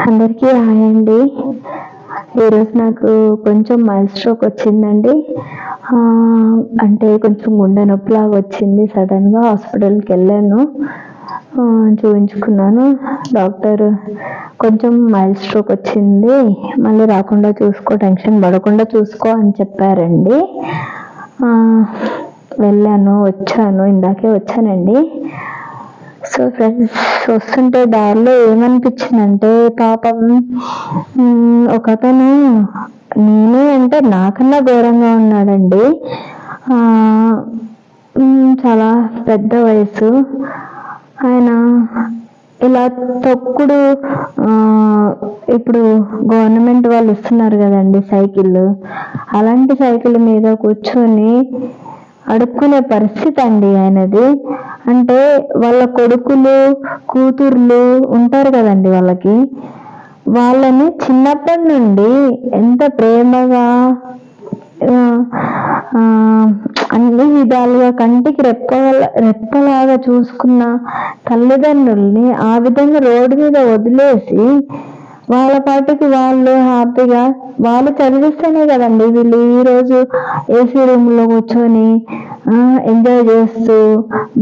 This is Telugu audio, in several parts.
అందరికీ హాయ్ అండి. ఈరోజు నాకు కొంచెం మైల్డ్ స్ట్రోక్ వచ్చిందండి. అంటే కొంచెం గుండె నొప్పిలాగా వచ్చింది. సడన్గా హాస్పిటల్కి వెళ్ళాను, చూపించుకున్నాను. డాక్టర్ కొంచెం మైల్డ్ స్ట్రోక్ వచ్చింది, మళ్ళీ రాకుండా చూసుకో, టెన్షన్ పడకుండా చూసుకో అని చెప్పారండి. వెళ్ళాను, వచ్చాను, ఇందాకే వచ్చానండి. సో ఫ్రెండ్స్, వస్తుంటే దారిలో ఏమనిపించిందంటే, పాపం ఒక అతను నేనే అంటే నాకన్నా ఘోరంగా ఉన్నాడండి. చాలా పెద్ద వయసు ఆయన. ఇలా తొక్కుడు, ఇప్పుడు గవర్నమెంట్ వాళ్ళు ఇస్తున్నారు కదండి సైకిళ్ళు, అలాంటి సైకిల్ మీద కూర్చొని అడుక్కునే పరిస్థితి అండి ఆయనది. అంటే వాళ్ళ కొడుకులు కూతుర్లు ఉంటారు కదండి, వాళ్ళని చిన్నప్పటి నుండి ఎంత ప్రేమగా అన్ని విధాలుగా కంటికి రెప్పలాగా చూసుకున్న తల్లిదండ్రుల్ని ఆ విధంగా రోడ్డు మీద వదిలేసి వాళ్ళ పాటికి వాళ్ళు హ్యాపీగా వాళ్ళు చదివిస్తేనే కదండి వీళ్ళు ఈరోజు ఏసీ రూమ్లో కూర్చొని ఎంజాయ్ చేస్తూ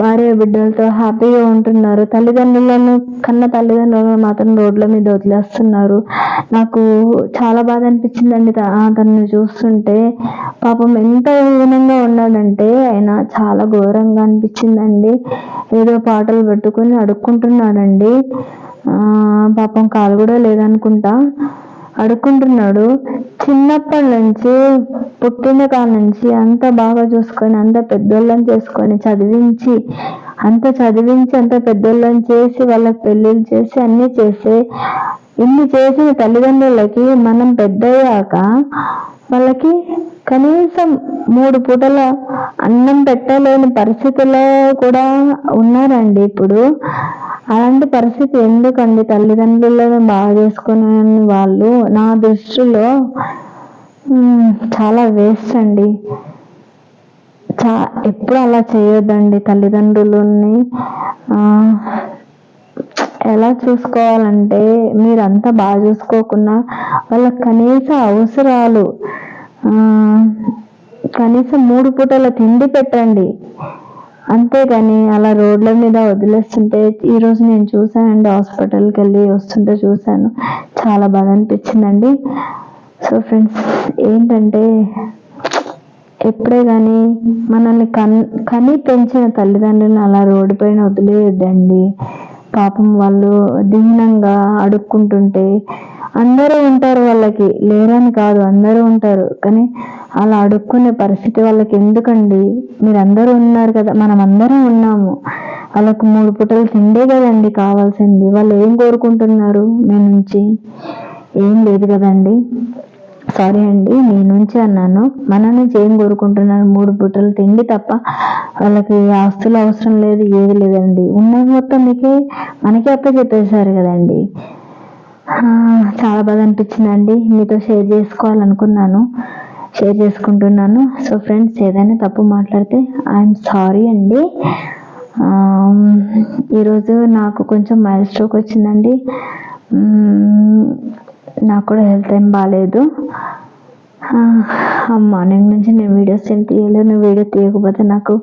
భార్య బిడ్డలతో హ్యాపీగా ఉంటున్నారు. కన్న తల్లిదండ్రులను మాత్రం రోడ్ల మీద వదిలేస్తున్నారు. నాకు చాలా బాధ అనిపించిందండి అతన్ని చూస్తుంటే. పాపం ఎంత హీనంగా ఉన్నాడంటే ఆయన, చాలా ఘోరంగా అనిపించిందండి. ఏదో పాటలు పెట్టుకుని అడుక్కుంటున్నాడండి. పాపం కాలు కూడా లేదనుకుంటా, అడుక్కుంటున్నాడు. చిన్నప్పటి నుంచి, పుట్టిన కాడ నుంచి అంత బాగా చూసుకొని, అంత పెద్దోళ్ళని చేసుకొని చదివించి అంత పెద్దోళ్ళని చేసి, వాళ్ళకి పెళ్ళిళ్ళు చేసి అన్నీ చేసి, ఇన్ని చేసిన తల్లిదండ్రులకి మనం పెద్దయ్యాక వాళ్ళకి కనీసం 3 పూటల అన్నం పెట్టలేని పరిస్థితుల్లో కూడా ఉన్నారండి ఇప్పుడు. అలాంటి పరిస్థితి ఎందుకండి? తల్లిదండ్రులను బాగా చేసుకునే వాళ్ళు నా దృష్టిలో చాలా వేస్ట్ అండి. ఎప్పుడు అలా చేయొద్దండి. తల్లిదండ్రులని ఎలా చూసుకోవాలంటే, మీరంతా బాగా చూసుకోకున్నా వాళ్ళకి కనీస అవసరాలు, కనీసం 3 పూటల తిండి పెట్టండి. అంతేగాని అలా రోడ్ల మీద వదిలేస్తుంటే, ఈరోజు నేను చూసానండి, హాస్పిటల్కి వెళ్ళి వస్తుంటే చూశాను. చాలా బాధ అనిపించిందండి. సో ఫ్రెండ్స్, ఏంటంటే ఎప్పుడే కానీ మనల్ని కని పెంచిన తల్లిదండ్రులను అలా రోడ్డు పైన వదిలేయొద్దండి. పాపం వాళ్ళు దీనంగా అడుక్కుంటుంటే, అందరూ ఉంటారు, వాళ్ళకి లేరని కాదు, అందరూ ఉంటారు. కానీ అలా అడుక్కునే పరిస్థితి వాళ్ళకి ఎందుకండి? మీరందరూ ఉన్నారు కదా, మనం అందరం ఉన్నాము. వాళ్ళకు 3 పూటలు తిండే కదండి కావాల్సింది. వాళ్ళు ఏం కోరుకుంటున్నారు మీ నుంచి? ఏం లేదు కదండి. సారీ అండి, మీ నుంచి అన్నాను. మన నుంచి ఏం కోరుకుంటున్నారు? 3 పూటలు తిండి తప్ప వాళ్ళకి ఆస్తులు అవసరం లేదు, ఏది లేదండి. ఉన్నది మొత్తం మనకే చెప్పేశారు కదండి. చాలా బాధ అనిపించిందండి. మీతో షేర్ చేసుకోవాలనుకున్నాను, షేర్ చేసుకుంటున్నాను. సో ఫ్రెండ్స్, ఏదైనా తప్పు మాట్లాడితే ఐఎమ్ సారీ అండి. ఈరోజు నాకు కొంచెం మైల్డ్ స్ట్రోక్ వచ్చిందండి. నాకు కూడా హెల్త్ ఏం బాగాలేదు. మార్నింగ్ నుంచి నేను వీడియోస్ ఏం తీయలేను. వీడియో తీయకపోతే నాకు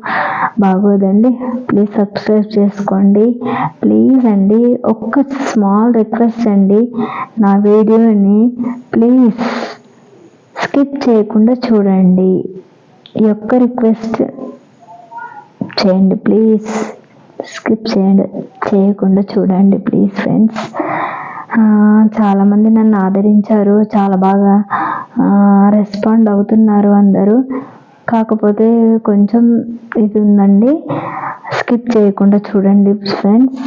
బాగోదండి. ప్లీజ్ సబ్స్క్రైబ్ చేసుకోండి ప్లీజ్ అండి. ఒక్క స్మాల్ రిక్వెస్ట్ అండి, నా వీడియోని ప్లీజ్ స్కిప్ చేయకుండా చూడండి. ఈ ఒక్క రిక్వెస్ట్ చేయండి ప్లీజ్. స్కిప్ చేయకుండా చూడండి ప్లీజ్ ఫ్రెండ్స్. చాలామంది నన్ను ఆదరించారు, చాలా బాగా రెస్పాండ్ అవుతున్నారు అందరూ. కాకపోతే కొంచెం ఇది ఉందండి, స్కిప్ చేయకుండా చూడండి ఫ్రెండ్స్.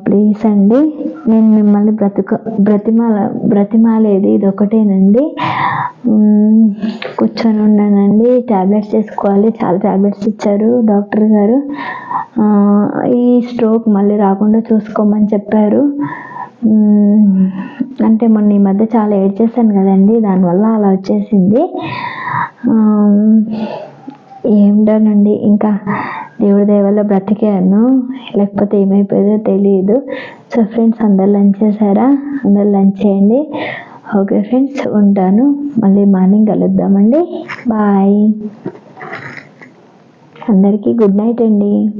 ప్లీజ్ అండి. నేను మిమ్మల్ని బ్రతిమాలేది ఇది ఒకటేనండి. కూర్చొని ఉన్నానండి, ట్యాబ్లెట్స్ వేసుకోవాలి. చాలా ట్యాబ్లెట్స్ ఇచ్చారు డాక్టర్ గారు. ఈ స్ట్రోక్ మళ్ళీ రాకుండా చూసుకోమని చెప్పారు. అంటే మొన్న ఈ మధ్య చాలా ఏడ్చేసాను కదండి, దానివల్ల అలా వచ్చేసింది. ఏంటోనండి, ఇంకా దేవుడి దయ వల్ల బ్రతికాను, లేకపోతే ఏమైపోయేదో తెలియదు. సో ఫ్రెండ్స్, అందరు లంచ్ చేశారా? అందరు లంచ్ చేయండి. ఓకే ఫ్రెండ్స్, ఉంటాను. మళ్ళీ మార్నింగ్ కలుద్దామండి. బాయ్. అందరికీ గుడ్ నైట్ అండి.